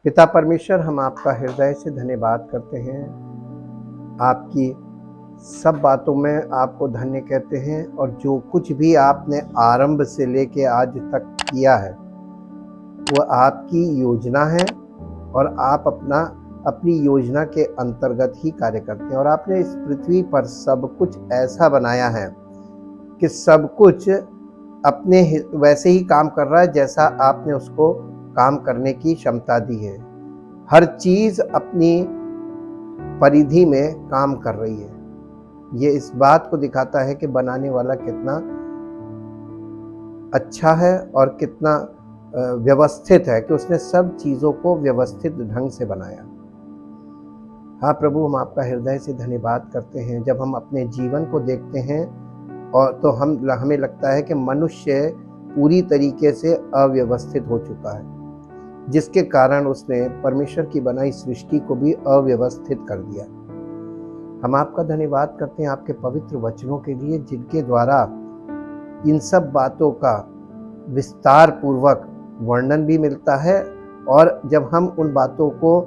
पिता परमेश्वर, हम आपका हृदय से धन्यवाद करते हैं। आपकी सब बातों में आपको धन्य कहते हैं और जो कुछ भी आपने आरंभ से लेके आज तक किया है वो आपकी योजना है और आप अपनी योजना के अंतर्गत ही कार्य करते हैं। और आपने इस पृथ्वी पर सब कुछ ऐसा बनाया है कि सब कुछ अपने वैसे ही काम कर रहा है जैसा आपने उसको काम करने की क्षमता दी है। हर चीज अपनी परिधि में काम कर रही है। ये इस बात को दिखाता है कि बनाने वाला कितना अच्छा है और कितना व्यवस्थित है कि उसने सब चीजों को व्यवस्थित ढंग से बनाया। हाँ प्रभु, हम आपका हृदय से धन्यवाद करते हैं। जब हम अपने जीवन को देखते हैं और तो हमें लगता है कि मनुष्य पूरी तरीके से अव्यवस्थित हो चुका है, जिसके कारण उसने परमेश्वर की बनाई सृष्टि को भी अव्यवस्थित कर दिया। हम आपका धन्यवाद करते हैं आपके पवित्र वचनों के लिए, जिनके द्वारा इन सब बातों का विस्तार पूर्वक वर्णन भी मिलता है। और जब हम उन बातों को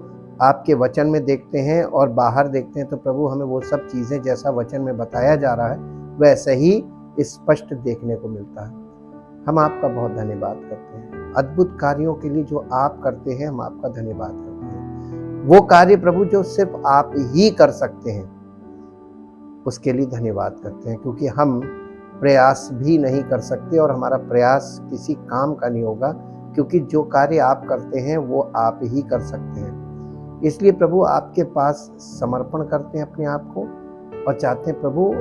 आपके वचन में देखते हैं और बाहर देखते हैं तो प्रभु हमें वो सब चीज़ें जैसा वचन में बताया जा रहा है वैसे ही स्पष्ट देखने को मिलता है। हम आपका बहुत धन्यवाद करते हैं अद्भुत कार्यों के लिए जो आप करते हैं। हम आपका धन्यवाद करते हैं वो कार्य प्रभु जो सिर्फ आप ही कर सकते हैं, उसके लिए धन्यवाद करते हैं, क्योंकि हम प्रयास भी नहीं कर सकते और हमारा प्रयास किसी काम का नहीं होगा, क्योंकि जो कार्य आप करते हैं वो आप ही कर सकते हैं। इसलिए प्रभु आपके पास समर्पण करते हैं अपने आप को और चाहते हैं प्रभु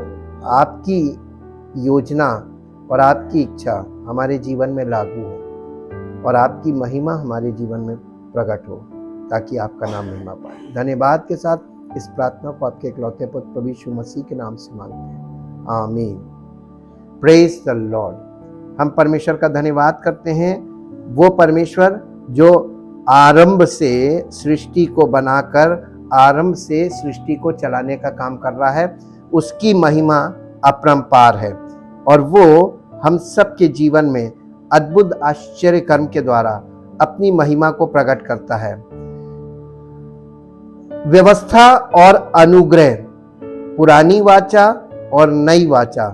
आपकी योजना और आपकी इच्छा हमारे जीवन में लागू हो और आपकी महिमा हमारे जीवन में प्रकट हो, ताकि आपका नाम महिमा पाए। धन्यवाद के साथ इस प्रार्थना को आपके इकलौते पुत्र प्रभु यीशु मसीह के नाम से मांगते हैं, आमीन। Praise the Lord. हम परमेश्वर का धन्यवाद करते हैं, वो परमेश्वर जो आरंभ से सृष्टि को बनाकर आरंभ से सृष्टि को चलाने का काम कर रहा है। उसकी महिमा अपरंपार है और वो हम सब के जीवन में अद्भुत आश्चर्य कर्म के द्वारा अपनी महिमा को प्रकट करता है। व्यवस्था और अनुग्रह, पुरानी वाचा और नई वाचा,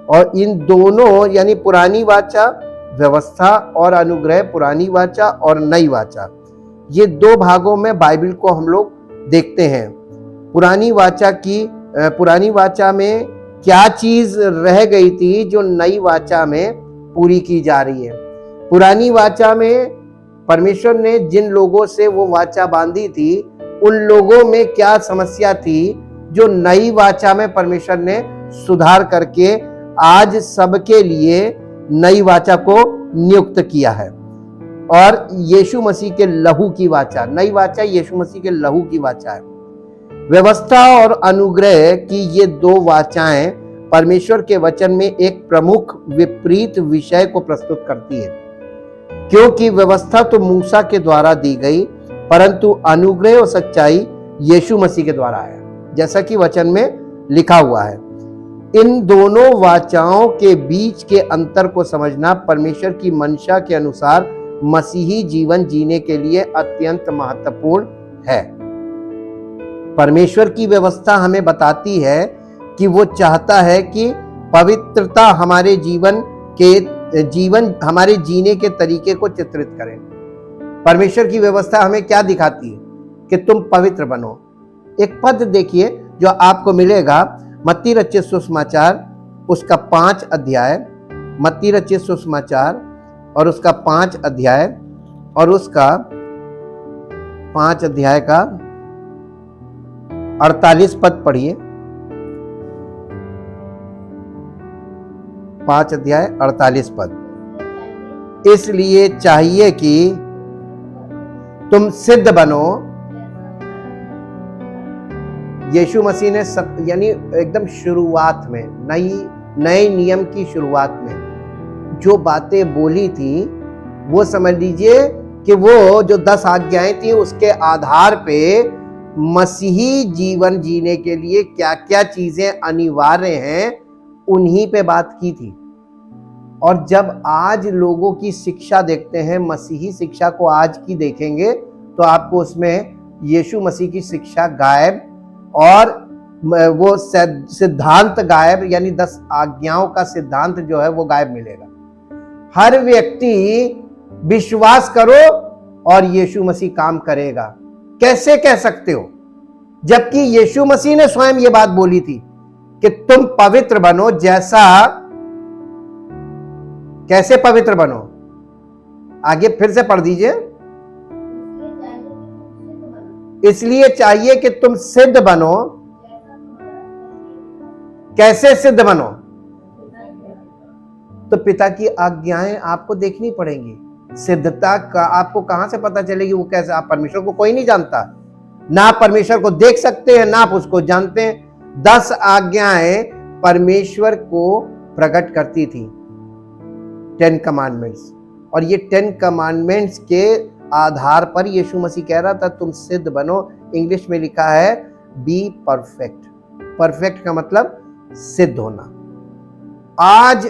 और इन दोनों यानी पुरानी वाचा व्यवस्था और अनुग्रह, पुरानी वाचा और नई वाचा, ये दो भागों में बाइबल को हम लोग देखते हैं। पुरानी वाचा में क्या चीज रह गई थी जो नई वाचा में पूरी की जा रही है। पुरानी वाचा में परमेश्वर ने जिन लोगों से वो वाचा बांधी थी उन लोगों में क्या समस्या थी जो नई वाचा में परमेश्वर ने सुधार करके आज सबके लिए नई वाचा को नियुक्त किया है। और यीशु मसीह के लहू की वाचा, नई वाचा यीशु मसीह के लहू की वाचा है। व्यवस्था और अनुग्रह की ये दो वाचाएं परमेश्वर के वचन में एक प्रमुख विपरीत विषय को प्रस्तुत करती है, क्योंकि व्यवस्था तो मूसा के द्वारा दी गई, परंतु अनुग्रह और सच्चाई यीशु मसीह के द्वारा आया, जैसा कि वचन में लिखा हुआ है। इन दोनों वाचाओं के बीच के अंतर को समझना परमेश्वर की मंशा के अनुसार मसीही जीवन जीने के लिए अत्यंत महत्वपूर्ण है। परमेश्वर की व्यवस्था हमें बताती है कि वो चाहता है कि पवित्रता हमारे हमारे जीने के तरीके को चित्रित करें। परमेश्वर की व्यवस्था हमें क्या दिखाती है कि तुम पवित्र बनो। एक पद देखिए जो आपको मिलेगा मत्ती रचित सुसमाचार उसका 5 अध्याय, मत्ती रचित सुसमाचार और उसका 5 अध्याय और उसका 5 अध्याय का 48 पद पढ़िए। 5 अध्याय 48 पद। इसलिए चाहिए कि तुम सिद्ध बनो। यीशु मसीह ने यानी एकदम शुरुआत में नए नियम की शुरुआत में जो बातें बोली थी वो समझ लीजिए कि वो जो 10 आज्ञाएं थी उसके आधार पे मसीही जीवन जीने के लिए क्या क्या चीजें अनिवार्य हैं उन्हीं पे बात की थी। और जब आज लोगों की शिक्षा देखते हैं, मसीही शिक्षा को आज की देखेंगे तो आपको उसमें यीशु मसीह की शिक्षा गायब और वो सिद्धांत गायब, यानी 10 आज्ञाओं का सिद्धांत जो है वो गायब मिलेगा। हर व्यक्ति विश्वास करो और यीशु मसीह काम करेगा। कैसे कह सकते हो, जबकि यीशु मसीह ने स्वयं ये बात बोली थी कि तुम पवित्र बनो जैसा, कैसे पवित्र बनो, आगे फिर से पढ़ दीजिए। इसलिए चाहिए कि तुम सिद्ध बनो। कैसे सिद्ध बनो? तो पिता की आज्ञाएं आपको देखनी पड़ेंगी। सिद्धता का आपको कहां से पता चलेगी? वो कैसे? आप परमेश्वर को कोई नहीं जानता, ना आप परमेश्वर को देख सकते हैं, ना आप उसको जानते हैं। 10 आज्ञाएं परमेश्वर को प्रकट करती थी, 10 कमांडमेंट्स, और ये 10 कमांडमेंट्स के आधार पर यीशु मसीह कह रहा था तुम सिद्ध बनो। इंग्लिश में लिखा है बी परफेक्ट। परफेक्ट का मतलब सिद्ध होना। आज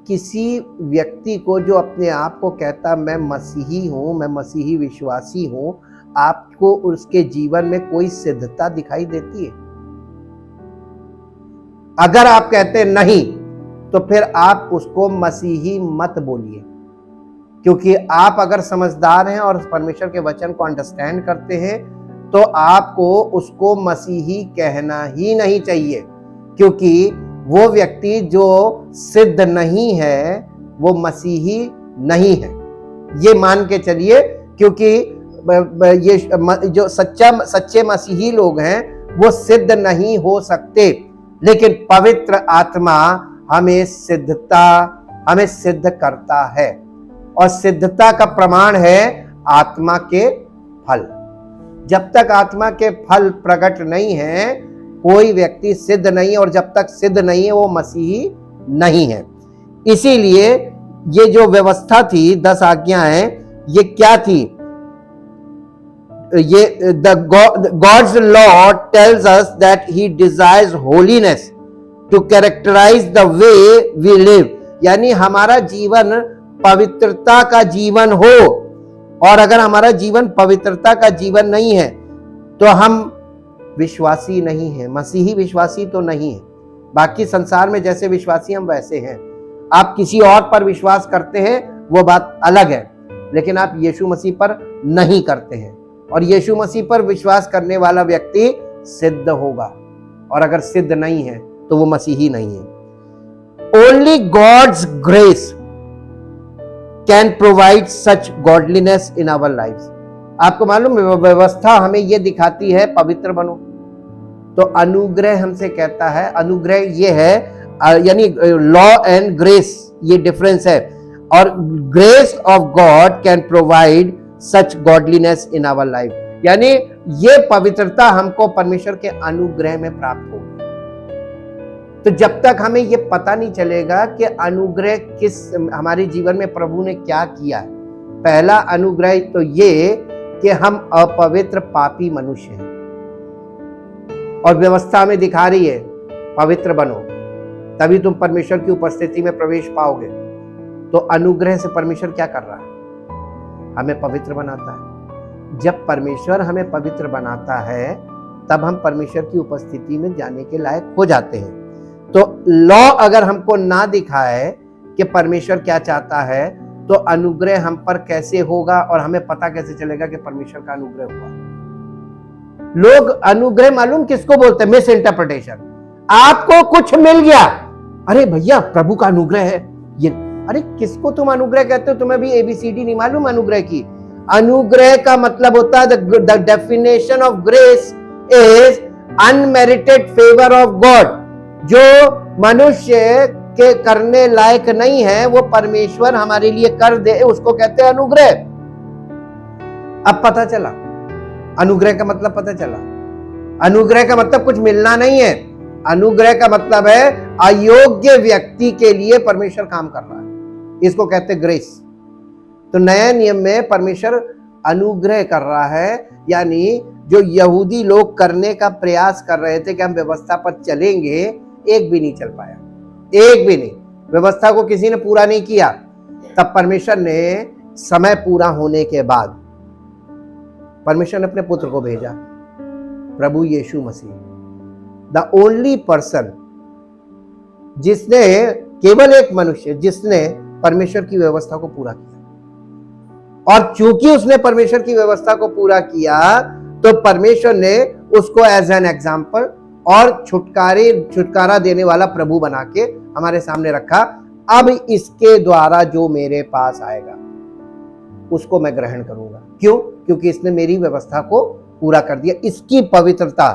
किसी व्यक्ति को जो अपने आप को कहता मैं मसीही हूं, मैं मसीही विश्वासी हूं, आपको उसके जीवन में कोई सिद्धता दिखाई देती है? अगर आप कहते हैं नहीं, तो फिर आप उसको मसीही मत बोलिए, क्योंकि आप अगर समझदार हैं और परमेश्वर के वचन को अंडरस्टैंड करते हैं तो आपको उसको मसीही कहना ही नहीं चाहिए, क्योंकि वो व्यक्ति जो सिद्ध नहीं है वो मसीही नहीं है, ये मान के चलिए। क्योंकि ये जो सच्चे मसीही लोग हैं वो सिद्ध नहीं हो सकते, लेकिन पवित्र आत्मा हमें सिद्ध करता है, और सिद्धता का प्रमाण है आत्मा के फल। जब तक आत्मा के फल प्रकट नहीं है कोई व्यक्ति सिद्ध नहीं है, और जब तक सिद्ध नहीं है वो मसीही नहीं है। इसीलिए ये जो व्यवस्था थी, 10 आज्ञाएं, ये क्या थी? ये God's law tells us that he desires holiness to characterize the way we live, यानी हमारा जीवन पवित्रता का जीवन हो, और अगर हमारा जीवन पवित्रता का जीवन नहीं है तो हम विश्वासी नहीं है, मसीही विश्वासी तो नहीं है। बाकी संसार में जैसे विश्वासी हम वैसे हैं। आप किसी और पर विश्वास करते हैं वो बात अलग है, लेकिन आप यीशु मसीह पर नहीं करते हैं, और यीशु मसीह पर विश्वास करने वाला व्यक्ति सिद्ध होगा, और अगर सिद्ध नहीं है तो वो मसीही नहीं है। Only God's grace can provide such godliness in our lives. आपको मालूम है व्यवस्था हमें यह दिखाती है पवित्र बनो, तो अनुग्रह हमसे कहता है, अनुग्रह ये है, यानी लॉ एंड ग्रेस ये डिफरेंस है, और grace of God can provide such godliness in our life, यानी ये पवित्रता हमको परमेश्वर के अनुग्रह में प्राप्त होगी। तो जब तक हमें ये पता नहीं चलेगा कि अनुग्रह किस हमारे जीवन में प्रभु ने क्या किया है, पहला अनुग्रह तो ये कि हम अपवित्र पापी मनुष्य हैं, और व्यवस्था में दिखा रही है पवित्र बनो, तभी तुम परमेश्वर की उपस्थिति में प्रवेश पाओगे। तो अनुग्रह से परमेश्वर क्या कर रहा है? हमें पवित्र बनाता है। जब परमेश्वर हमें पवित्र बनाता है तब हम परमेश्वर की उपस्थिति में जाने के लायक हो जाते हैं। तो लॉ अगर हमको ना दिखाए कि परमेश्वर क्या चाहता है, तो अनुग्रह हम पर कैसे होगा, और हमें पता कैसे चलेगा कि परमेश्वर का अनुग्रह हुआ? लोग अनुग्रह मालूम किसको बोलते हैं? Miss interpretation. आपको कुछ मिल गया, अरे भैया प्रभु का अनुग्रह है ये। अरे किसको तुम अनुग्रह कहते हो? तुम्हें भी ABCD नहीं मालूम अनुग्रह की? अनुग्रह का मतलब होता है the definition of grace is unmerited favour of God. जो मनुष्य के करने लायक नहीं है वो परमेश्वर हमारे लिए कर दे, उसको कहते हैं अनुग्रह। अब पता चला अनुग्रह का मतलब, पता चला अनुग्रह का मतलब कुछ मिलना नहीं है। अनुग्रह का मतलब है अयोग्य व्यक्ति के लिए परमेश्वर काम कर रहा है, इसको कहते हैं ग्रेस। तो नए नियम में परमेश्वर अनुग्रह कर रहा है, यानी जो यहूदी लोग करने का प्रयास कर रहे थे कि हम व्यवस्था पर चलेंगे, एक भी नहीं चल पाया, एक भी नहीं। व्यवस्था को किसी ने पूरा नहीं किया। तब परमेश्वर ने समय पूरा होने के बाद परमेश्वर ने अपने पुत्र को भेजा, प्रभु यीशु मसीह, द ओनली पर्सन जिसने, केवल एक मनुष्य जिसने परमेश्वर की व्यवस्था को पूरा किया। और चूंकि उसने परमेश्वर की व्यवस्था को पूरा किया तो परमेश्वर ने उसको एज एन एग्जाम्पल और छुटकारा देने वाला प्रभु बना के हमारे सामने रखा। अब इसके द्वारा जो मेरे पास आएगा उसको मैं ग्रहण करूंगा। क्यों? क्योंकि इसने मेरी व्यवस्था को पूरा कर दिया। इसकी पवित्रता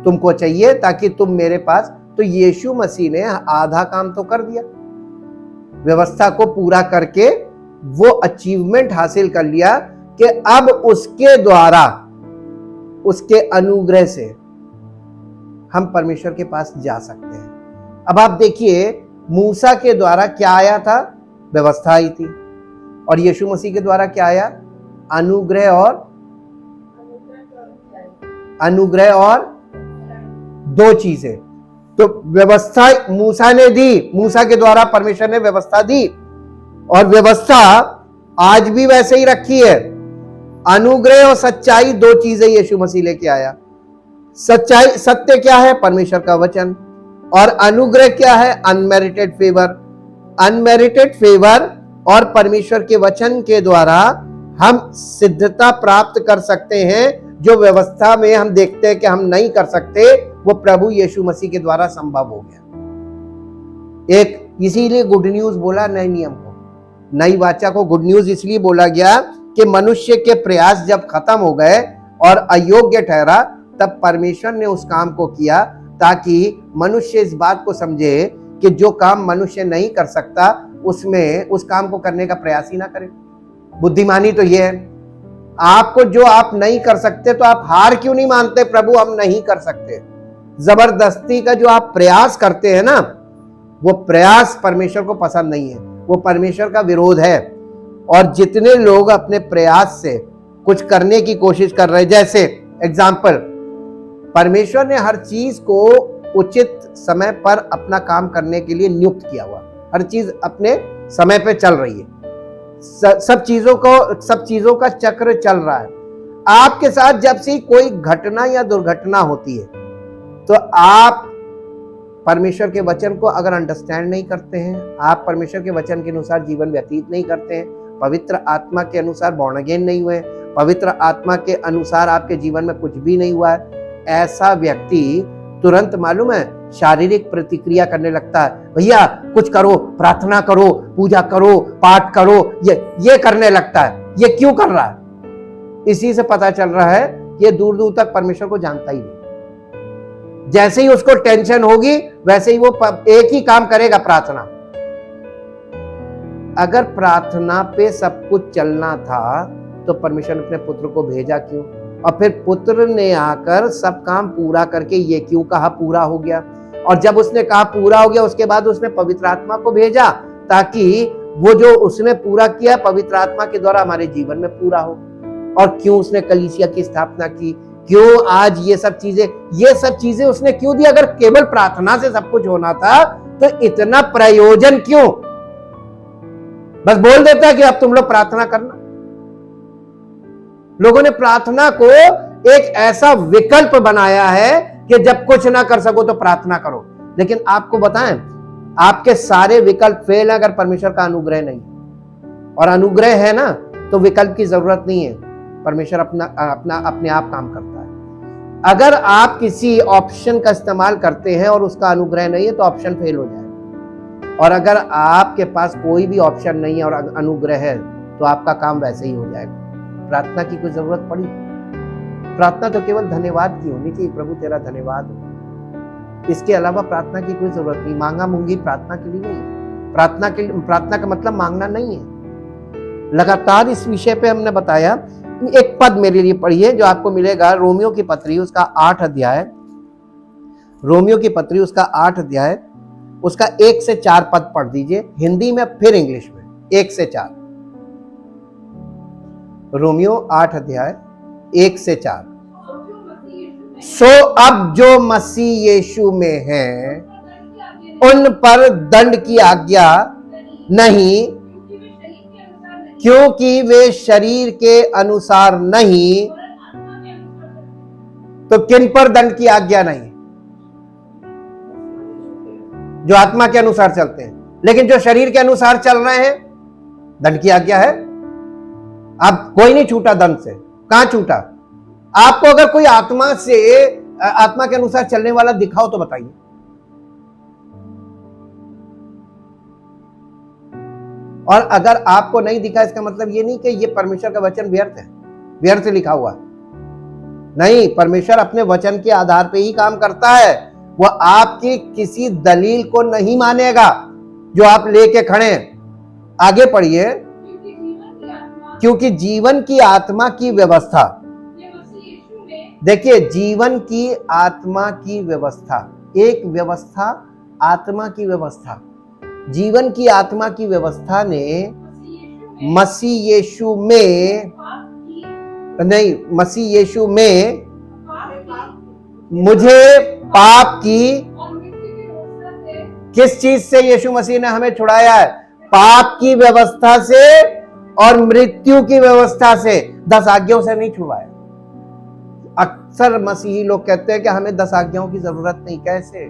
तुमको चाहिए ताकि तुम मेरे पास, तो यीशु मसीह ने आधा काम तो कर दिया, व्यवस्था को पूरा करके वो अचीवमेंट हासिल कर लिया कि अब उसके द्वारा, उसके अनुग्रह से हम परमेश्वर के पास जा सकते हैं। अब आप देखिए, मूसा के द्वारा क्या आया था? व्यवस्था आई थी। और यीशु मसीह के द्वारा क्या आया? अनुग्रह और दो चीजें। तो व्यवस्था मूसा ने दी, मूसा के द्वारा परमेश्वर ने व्यवस्था दी, और व्यवस्था आज भी वैसे ही रखी है। अनुग्रह और सच्चाई, दो चीजें यीशु मसीह लेके आया। सच्चाई, सत्य क्या है? परमेश्वर का वचन। और अनुग्रह क्या है? Unmerited favour. अनमेरिटेड फेवर और परमेश्वर के वचन के द्वारा हम सिद्धता प्राप्त कर सकते हैं। जो व्यवस्था में हम देखते हैं कि हम नहीं कर सकते, वो प्रभु यीशु मसीह के द्वारा संभव हो गया। एक इसीलिए गुड न्यूज बोला नए नियम को, नई वाचा को गुड न्यूज इसलिए बोला गया कि मनुष्य के प्रयास जब खत्म हो गए और अयोग्य ठहरा, तब परमेश्वर ने उस काम को किया ताकि मनुष्य इस बात को समझे कि जो काम मनुष्य नहीं कर सकता उसमें उस काम को करने का प्रयास ही ना करे। बुद्धिमानी तो यह है, आपको जो आप नहीं कर सकते तो आप हार क्यों नहीं मानते? प्रभु हम नहीं कर सकते। जबरदस्ती का जो आप प्रयास करते हैं ना, वो प्रयास परमेश्वर को पसंद नहीं है, वो परमेश्वर का विरोध है। और जितने लोग अपने प्रयास से कुछ करने की कोशिश कर रहे हैं, जैसे एग्जाम्पल, परमेश्वर ने हर चीज को उचित समय पर अपना काम करने के लिए नियुक्त किया हुआ, हर चीज अपने समय पे चल रही है, सब चीजों का चक्र चल रहा है। आपके साथ जब से कोई घटना या दुर्घटना होती है तो आप परमेश्वर के वचन को अगर अंडरस्टैंड नहीं करते हैं, आप परमेश्वर के वचन के अनुसार जीवन व्यतीत नहीं करते हैं, पवित्र आत्मा के अनुसार बॉर्न अगेन नहीं हुए, पवित्र आत्मा के अनुसार आपके जीवन में कुछ भी नहीं हुआ है, ऐसा व्यक्ति तुरंत मालूम है शारीरिक प्रतिक्रिया करने लगता है। भैया कुछ करो, प्रार्थना करो, पूजा करो, पाठ करो, ये करने लगता है। ये क्यों कर रहा है? इसी से पता चल रहा है ये दूर दूर तक परमेश्वर को जानता ही नहीं। जैसे ही उसको टेंशन होगी वैसे ही वो एक ही काम करेगा, प्रार्थना। अगर प्रार्थना पे सब कुछ चलना था तो परमेश्वर ने अपने पुत्र को भेजा क्यों? और फिर पुत्र ने आकर सब काम पूरा करके ये क्यों कहा पूरा हो गया? और जब उसने कहा पूरा हो गया, उसके बाद उसने पवित्र आत्मा को भेजा ताकि वो जो उसने पूरा किया पवित्र आत्मा के द्वारा हमारे जीवन में पूरा हो। और क्यों उसने कलीसिया की स्थापना की? क्यों आज ये सब चीजें उसने क्यों दी? अगर केवल प्रार्थना से सब कुछ होना था तो इतना प्रयोजन क्यों? बस बोल देता कि अब तुम लोग प्रार्थना करना। लोगों ने प्रार्थना को एक ऐसा विकल्प बनाया है कि जब कुछ ना कर सको तो प्रार्थना करो। लेकिन आपको बताएं, आपके सारे विकल्प फेल है अगर परमेश्वर का अनुग्रह नहीं। और अनुग्रह है ना तो विकल्प की जरूरत नहीं है, परमेश्वर अपने आप काम करता है। अगर आप किसी ऑप्शन का इस्तेमाल करते हैं और उसका अनुग्रह नहीं है तो ऑप्शन फेल हो जाएगा। और अगर आपके पास कोई भी ऑप्शन नहीं है और अनुग्रह है तो आपका काम वैसे ही हो जाएगा। प्रार्थना की कोई जरूरत पड़ी? प्रार्थना तो केवल धन्यवाद की होनी चाहिए, प्रभु तेरा धन्यवाद हो। इसके अलावा प्रार्थना की कोई जरूरत नहीं। मांगा मूंगी प्रार्थना के लिए नहीं। प्रार्थना का मतलब मांगना नहीं है। लगातार इस विषय पे हमने बताया। एक पद मेरे लिए पढ़िए जो आपको मिलेगा, रोमियो की पत्री उसका 8 अध्याय, रोमियो की पत्री उसका 8 अध्याय उसका 1 से 4 पद पढ़ दीजिए, हिंदी में फिर इंग्लिश में, 1 से 4। रोमियो 8 अध्याय 1 से 4। सो अब जो मसीह यीशु में है उन पर दंड की आज्ञा नहीं, क्योंकि वे शरीर के अनुसार नहीं तो किन पर दंड की आज्ञा नहीं है? जो आत्मा के अनुसार चलते हैं। लेकिन जो शरीर के अनुसार चल रहे हैं, दंड की आज्ञा है। अब कोई नहीं छूटा दंड से। कहां छूटा? आपको अगर कोई आत्मा के अनुसार चलने वाला दिखाओ तो बताइए। और अगर आपको नहीं दिखा, इसका मतलब ये नहीं कि ये परमेश्वर का वचन व्यर्थ है, व्यर्थ लिखा हुआ नहीं। परमेश्वर अपने वचन के आधार पे ही काम करता है। वह आपकी किसी दलील को नहीं मानेगा जो आप लेके खड़े हैं। आगे पढ़िए। क्योंकि जीवन की आत्मा की व्यवस्था, देखिए जीवन की आत्मा की व्यवस्था, एक व्यवस्था आत्मा की व्यवस्था, जीवन की आत्मा की व्यवस्था ने मसीह यीशु में नहीं, मसीह यीशु में मुझे पाप की, किस चीज से यीशु मसीह ने हमें छुड़ाया है? पाप की व्यवस्था से और मृत्यु की व्यवस्था से। 10 आज्ञाओं से नहीं छुड़वाया। अक्सर मसीही लोग कहते हैं कि हमें 10 आज्ञाओं की जरूरत नहीं। कैसे?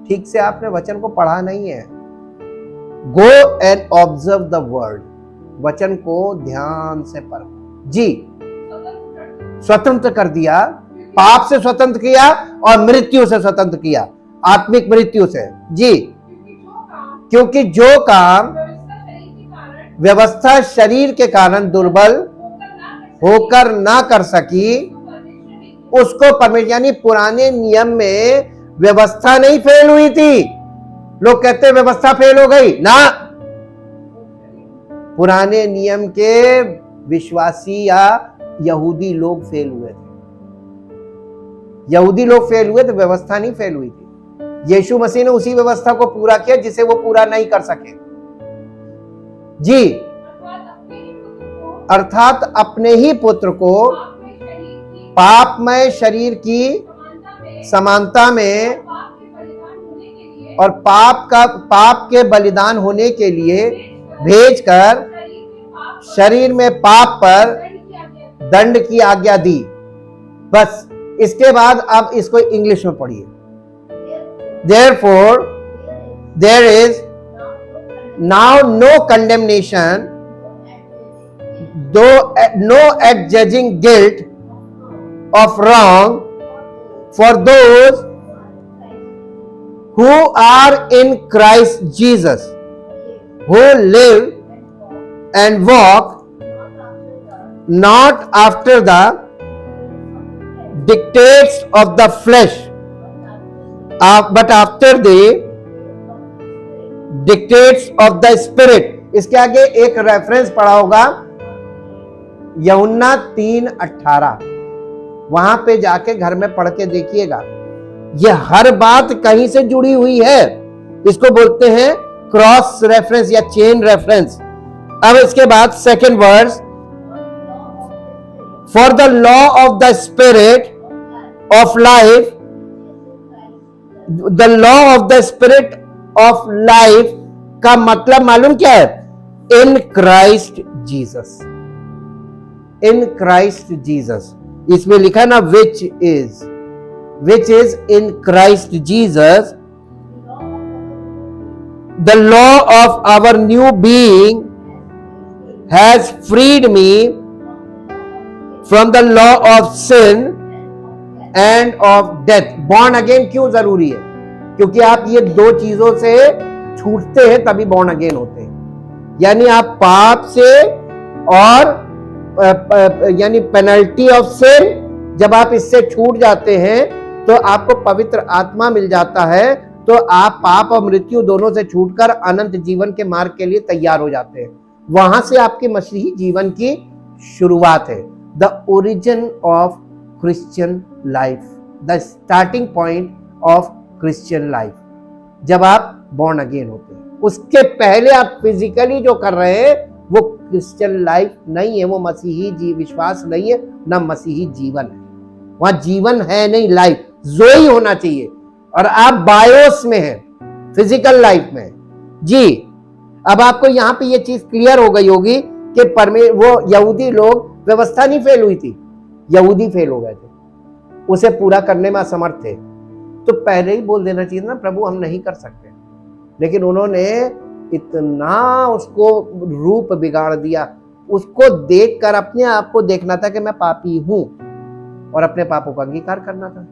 ठीक से आपने वचन को पढ़ा नहीं है। Go and observe the word, वचन को ध्यान से पढ़ो। जी, स्वतंत्र कर दिया, पाप से स्वतंत्र किया और मृत्यु से स्वतंत्र किया, आत्मिक मृत्यु से। जी, क्योंकि जो काम व्यवस्था शरीर के कारण दुर्बल होकर ना कर सकी, उसको परमेश्वर, यानी पुराने नियम में व्यवस्था नहीं फेल हुई थी। लोग कहते हैं व्यवस्था फेल हो गई ना, पुराने नियम के विश्वासी या यहूदी लोग फेल हुए थे। यहूदी लोग फेल हुए तो व्यवस्था नहीं फेल हुई थी। यीशु मसीह ने उसी व्यवस्था को पूरा किया जिसे वो पूरा नहीं कर सके। जी, अर्थात अपने ही पुत्र को पापमय शरीर की समानता में और पाप के बलिदान होने के लिए भेजकर शरीर में पाप पर दंड की आज्ञा दी। बस इसके बाद आप इसको इंग्लिश में पढ़िए। Therefore, there is now no condemnation, though no adjudging guilt of wrong for those who are in Christ Jesus, who live and walk not after the dictates of the flesh, but after the dictates of the spirit। इसके आगे एक reference पढ़ा होगा, यूहन्ना 3:18, वहां पे जाके घर में पढ़ के देखिएगा। यह हर बात कहीं से जुड़ी हुई है। इसको बोलते हैं क्रॉस रेफरेंस या चेन रेफरेंस। अब इसके बाद second verse, for the law of the spirit of life, the law of the spirit of life का मतलब मालूम क्या है? In Christ Jesus, in Christ Jesus. इसमें लिखा है ना which is in Christ Jesus, the law of our new being has freed me from the law of sin and of death. Born again क्यों जरूरी है? क्योंकि आप ये दो चीजों से छूटते हैं तभी बॉर्न अगेन होते हैं। यानी आप पाप से और यानी पेनल्टी ऑफ सिन, जब आप इससे छूट जाते हैं तो आपको पवित्र आत्मा मिल जाता है, तो आप पाप और मृत्यु दोनों से छूटकर अनंत जीवन के मार्ग के लिए तैयार हो जाते हैं। वहां से आपके मसीही जीवन की शुरुआत है। The origin of Christian life, the starting point of Christian life, जब आप बॉर्न अगेन होते हैं। उसके पहले आप फिजिकली जो कर रहे हैं वो क्रिश्चियन लाइफ नहीं है, वो मसीही विश्वास नहीं है, ना मसीही जीवन है। वहां जीवन है नहीं, लाइफ जोई होना चाहिए। और आप बायोस में हैं, फिजिकल लाइफ में। जी, अब आपको यहां पे ये चीज क्लियर हो गई होगी कि वो यहूदी लोग, व्यवस्था नहीं फेल हुई थी, यहूदी फेल हो गए थे। उसे पूरा करने में असमर्थ थे, तो पहले ही बोल देना चाहिए ना, प्रभु हम नहीं कर सकते। लेकिन उन्होंने इतना उसको रूप बिगाड़ दिया, उसको देखकर अपने आप को देखना था कि मैं पापी हूं और अपने पापों का अंगीकार करना था।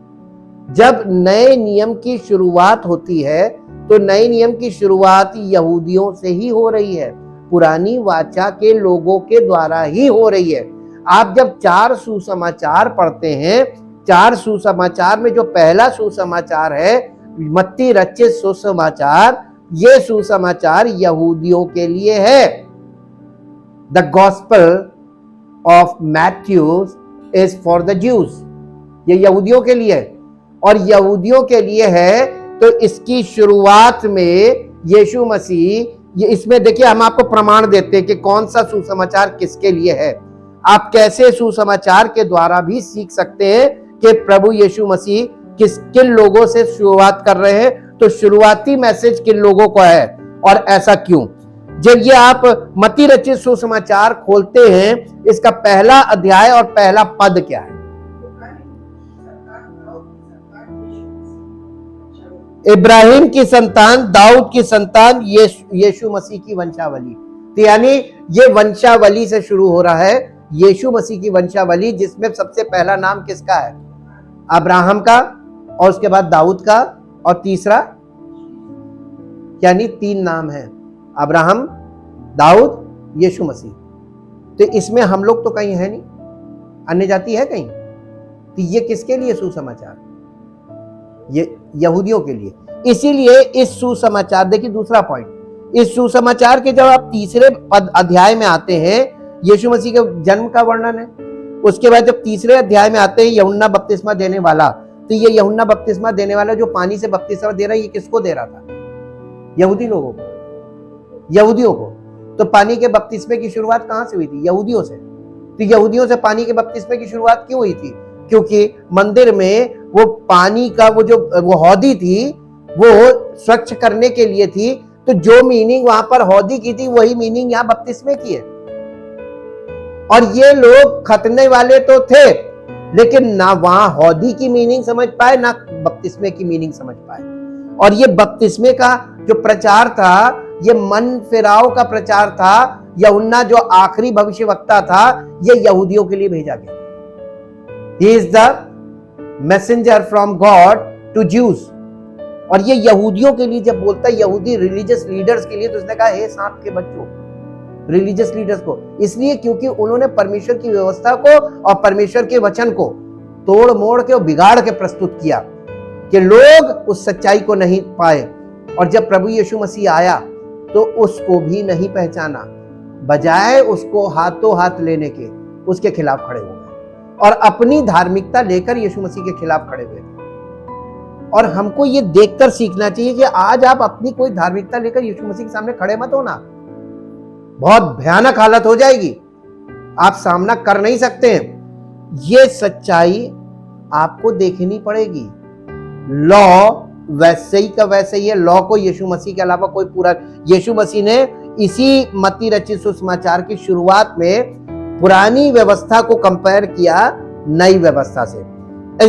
जब नए नियम की शुरुआत होती है तो नए नियम की शुरुआत यहूदियों से ही हो रही है, पुरानी वाचा के लोगों के द्वारा ही हो रही है। आप जब 4 सुसमाचार पढ़ते हैं, 4 सुसमाचार में जो पहला सुसमाचार है मत्ती रचित सुसमाचार, ये सुसमाचार यहूदियों के लिए है। The gospel of Matthew is for the Jews, ये यहूदियों के लिए है। और यहूदियों के लिए है तो इसकी शुरुआत में यीशु मसीह, ये इसमें देखिए हम आपको प्रमाण देते हैं कि कौन सा सुसमाचार किसके लिए है। आप कैसे सुसमाचार के द्वारा भी सीख सकते हैं कि प्रभु यीशु मसीह किन लोगों से शुरुआत कर रहे हैं, तो शुरुआती मैसेज किन लोगों को है और ऐसा क्यों। जब ये आप मत्ती रचित सुसमाचार खोलते हैं, इसका पहला अध्याय और पहला पद क्या है? इब्राहिम की संतान, दाऊद की संतान, यीशु मसीह की वंशावली। तो यानी ये वंशावली से शुरू हो रहा है, यीशु मसीह की वंशावली, जिसमें सबसे पहला नाम किसका है? अब्राहम का, और उसके बाद दाऊद का, और तीसरा, यानी 3 नाम है, अब्राहम, दाऊद, यीशु मसीह। तो इसमें हम लोग तो कहीं है नहीं, अन्य जाति है कहीं? तो ये किसके लिए सुसमाचार? ये यहूदियों के लिए। इसीलिए इस सुसमाचार, देखिए दूसरा पॉइंट, इस सुसमाचार के जब आप तीसरे अध्याय में आते हैं, यीशु मसीह के जन्म का वर्णन है। उसके बाद जब तीसरे अध्याय में आते हैं यूहन्ना बपतिस्मा देने वाला, तो ये यूहन्ना बपतिस्मा देने वाला जो पानी से बपतिस्मा दे रहा है, ये किसको दे रहा था? यहूदी लोगों को, यहूदियों को। तो पानी के बपतिस्मे की शुरुआत कहां से हुई थी? यहूदियों से। तो यहूदियों से पानी के बपतिस्मे की शुरुआत क्यों हुई थी? क्योंकि मंदिर में वो पानी का वो हौदी थी, वो स्वच्छ करने के लिए थी। तो जो मीनिंग वहां पर हौदी की थी, वही मीनिंग यहाँ बपतिस्मे की है। और ये लोग खतने वाले तो थे, लेकिन ना वहां हौदी की मीनिंग समझ पाए, ना बपतिस्मे की मीनिंग समझ पाए। और ये बपतिस्मे का जो प्रचार था, ये मन फिराव का प्रचार था। यूहन्ना जो आखिरी भविष्यवक्ता था, ये यहूदियों के लिए भेजा गया। He is the messenger from God to Jews। और ये यहूदियों के लिए जब बोलता है, यहूदी रिलीजियस लीडर्स के लिए, तो उसने कहा हे सांप के बच्चों, रिलीजियस लीडर्स को। इसलिए क्योंकि उन्होंने परमेश्वर की व्यवस्था को और परमेश्वर के वचन को तोड़ मोड़ के और बिगाड़ के प्रस्तुत किया कि लोग उस सच्चाई को नहीं पाए। और जब प्रभु यीशु मसीह आया तो उसको भी नहीं पहचाना, बजाय उसको हाथों हाथ लेने के उसके खिलाफ खड़े हो गए और अपनी धार्मिकता लेकर यीशु मसीह के खिलाफ खड़े हुए थे। और हमको ये देखकर सीखना चाहिए कि आज आप अपनी कोई धार्मिकता लेकर यीशु मसीह के सामने खड़े मत होना, बहुत भयानक हालत हो जाएगी, आप सामना कर नहीं सकते हैं। ये सच्चाई आपको देखनी पड़ेगी। लॉ वैसे ही का वैसे ही है। लॉ को यीशु मसीह के अलावा कोई पूरा, यीशु मसीह ने इसी मत्ती रचित सुसमाचार की शुरुआत में पुरानी व्यवस्था को कंपेयर किया नई व्यवस्था से।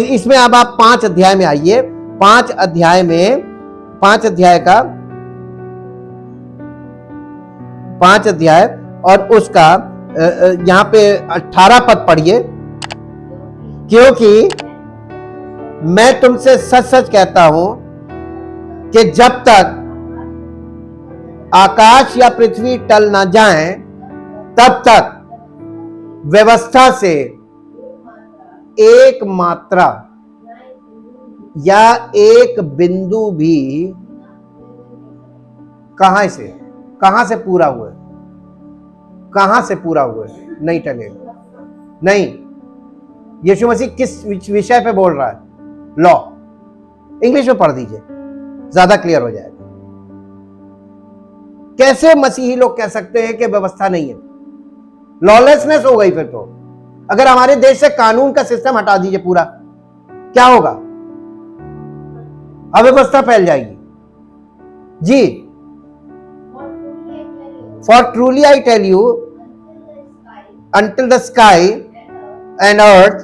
इसमें अब आप 5 अध्याय में आइए। 5 अध्याय में, 5 अध्याय का 5 अध्याय और उसका यहां पे 18 पद पढ़िए। क्योंकि मैं तुमसे सच सच कहता हूं कि जब तक आकाश या पृथ्वी टल ना जाए, तब तक व्यवस्था से एक मात्रा या एक बिंदु भी कहां से पूरा हुआ है, कहां से पूरा हुआ है, नहीं टलेगा। नहीं, यीशु मसीह किस विषय पे बोल रहा है? लॉ। इंग्लिश में पढ़ दीजिए, ज्यादा क्लियर हो जाएगा। कैसे मसीही लोग कह सकते हैं कि व्यवस्था नहीं है? लॉलेसनेस हो गई फिर तो। अगर हमारे देश से कानून का सिस्टम हटा दीजिए पूरा, क्या होगा? अव्यवस्था फैल जाएगी जी। For truly I tell you, until the sky and earth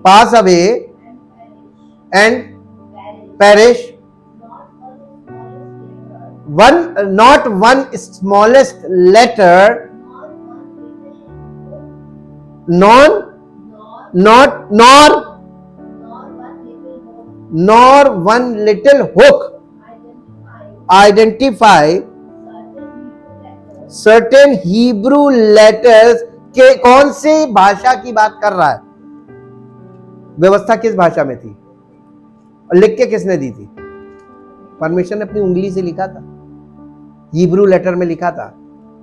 pass away and perish. Not one smallest letter, nor one little hook identify certain Hebrew letters के कौन सी भाषा की बात कर रहा है? व्यवस्था किस भाषा में थी और लिख के किसने दी थी? परमेश्वर ने अपनी उंगली से लिखा था, हिब्रू लेटर में लिखा था।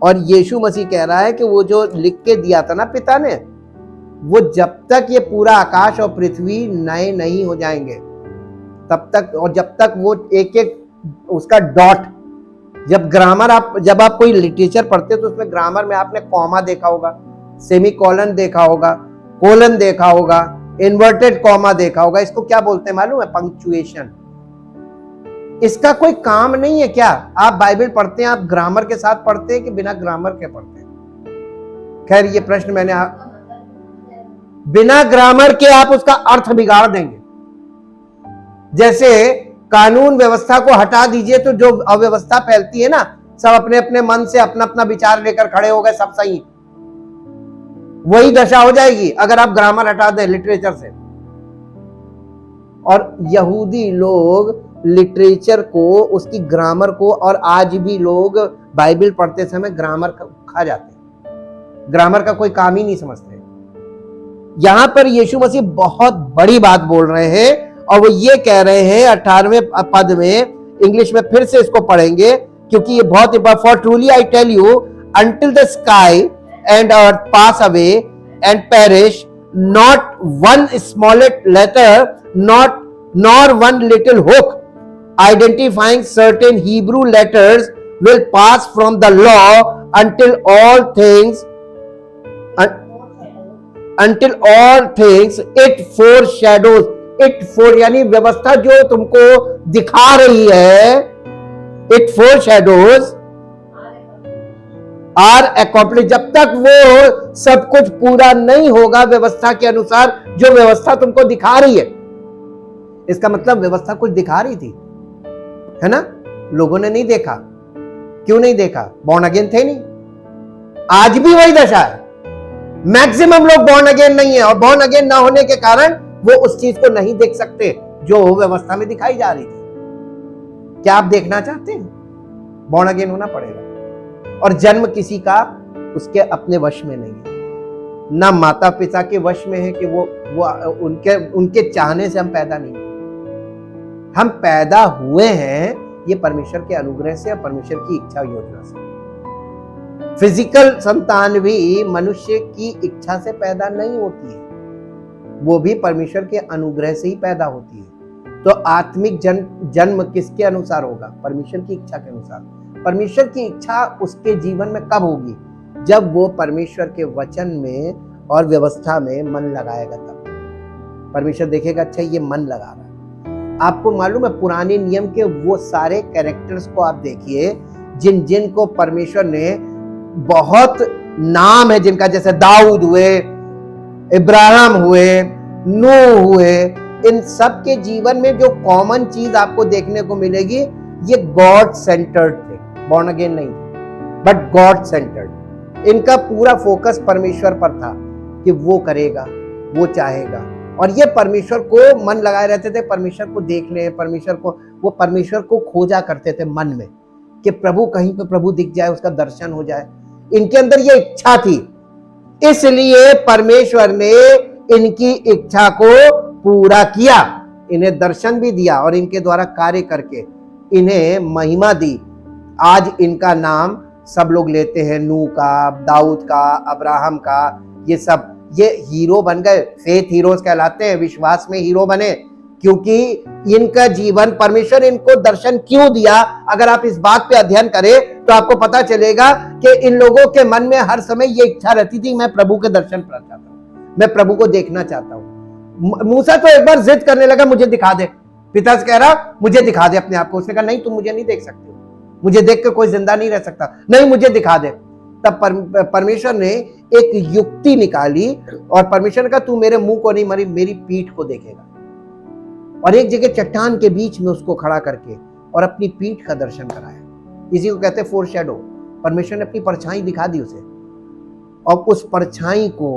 और यीशु मसीह कह रहा है कि वो जो लिख के दिया था ना पिता ने, वो जब तक ये पूरा आकाश और पृथ्वी नए नहीं हो जाएंगे तब तक, और जब तक वो एक एक उसका डॉट, जब आप कोई लिटरेचर पढ़ते तो उसमें ग्रामर में आपने कॉमा देखा होगा, सेमीकोलन देखा होगा, कोलन देखा होगा, इन्वर्टेड कॉमा देखा होगा। इसको क्या बोलते हैं मालूम है? पंक्चुएशन। इसका कोई काम नहीं है क्या? आप बाइबल पढ़ते हैं, आप ग्रामर के साथ पढ़ते हैं कि बिना ग्रामर के पढ़ते हैं? खैर ये प्रश्न मैंने बिना ग्रामर के आप उसका अर्थ बिगाड़ देंगे। जैसे कानून व्यवस्था को हटा दीजिए तो जो अव्यवस्था फैलती है ना, सब अपने अपने मन से अपना अपना विचार लेकर खड़े हो गए, सब सही, वही दशा हो जाएगी अगर आप ग्रामर हटा दें लिटरेचर से। और यहूदी लोग लिटरेचर को, उसकी ग्रामर को, और आज भी लोग बाइबल पढ़ते समय ग्रामर खा जाते हैं, ग्रामर का कोई काम ही नहीं समझते। यहां पर यीशु मसीह बहुत बड़ी बात बोल रहे हैं और वो ये कह रहे हैं 18वें पद में, इंग्लिश में फिर से इसको पढ़ेंगे क्योंकि ये बहुत important. For truly I tell you until the sky and earth pass away and perish, not one smallest letter, nor one little hook identifying certain Hebrew letters will pass from the law until all things it foreshadows, यानी व्यवस्था जो तुमको दिखा रही है, it foreshadows are accomplished, जब तक वो सब कुछ पूरा नहीं होगा व्यवस्था के अनुसार जो व्यवस्था तुमको दिखा रही है। इसका मतलब व्यवस्था कुछ दिखा रही थी, है ना? लोगों ने नहीं देखा। क्यों नहीं देखा? बॉर्न अगेन थे नहीं। आज भी वही दशा है, मैक्सिमम लोग बॉर्न अगेन नहीं है, और बॉर्न अगेन ना होने के कारण वो उस चीज को नहीं देख सकते जो व्यवस्था में दिखाई जा रही थी। क्या आप देखना चाहते हैं? बॉर्न अगेन होना पड़ेगा। और जन्म किसी का उसके अपने वश में नहीं है, ना माता पिता के वश में है कि वो उनके चाहने से हम पैदा नहीं हुए। हम पैदा हुए हैं ये परमेश्वर के अनुग्रह से और परमेश्वर की इच्छा योजना से। फिजिकल संतान भी मनुष्य की इच्छा से पैदा नहीं होती है, वो भी परमेश्वर के अनुग्रह से ही पैदा होती है। तो आत्मिक जन्म किसके अनुसार होगा? परमेश्वर की इच्छा के अनुसार। परमेश्वर की इच्छा उसके जीवन में कब होगी? जब वो परमेश्वर के वचन में और व्यवस्था में मन लगाएगा। तब परमेश्वर देखेगा अच्छा ये मन लगा रहा है। आपको मालूम है पुराने नियम के वो सारे कैरेक्टर्स को आप देखिए जिन को परमेश्वर ने, बहुत नाम है जिनका, जैसे दाऊद हुए, इब्राहिम हुए, नूह हुए, इन सब के जीवन में जो कॉमन चीज आपको देखने को मिलेगी, ये गॉड सेंटर्ड थे, बॉर्न अगेन नहीं थे, बट गॉड सेंटर्ड। इनका पूरा फोकस परमेश्वर पर था कि वो करेगा, वो चाहेगा, और ये परमेश्वर को मन लगाए रहते थे, परमेश्वर को देखने, वो परमेश्वर को खोजा करते थे मन में कि प्रभु, कहीं पे प्रभु दिख जाए, उसका दर्शन हो जाए। इनके अंदर ये इच्छा थी, इसलिए परमेश्वर ने इनकी इच्छा को पूरा किया, इन्हें दर्शन भी दिया और इनके द्वारा कार्य करके इन्हें महिमा दी। आज इनका नाम सब लोग लेते हैं, नूह का, दाऊद का, अब्राहम का, ये हीरो बन गए, फेथ हीरोज कहलाते हैं, विश्वास में हीरो बने, क्योंकि इनका जीवन, परमेश्वर इनको दर्शन क्यों दिया? अगर आप इस बात पे अध्ययन करें तो आपको पता चलेगा कि इन लोगों के मन में हर समय ये इच्छा रहती थी, मैं प्रभु के दर्शन करना चाहता हूं, मैं प्रभु को देखना चाहता हूं। मूसा तो एक बार जिद करने लगा, मुझे दिखा दे। पिता से कह रहा मुझे दिखा दे अपने आप को। उसने कहा नहीं, तुम मुझे नहीं देख सकते, मुझे देख के कोई जिंदा नहीं रह सकता, नहीं मुझे दिखा दे। तब परमेश्वर ने एक युक्ति निकाली और परमेश्वर ने कहा तू मेरे मुंह को नहीं मरी मेरी पीठ को देखेगा, और एक जगह चट्टान के बीच में उसको खड़ा करके और अपनी पीठ का दर्शन कराया। इसी को कहते हैं फोर शैडो। परमेश्वर ने अपनी परछाई दिखा दी उसे, और उस परछाई को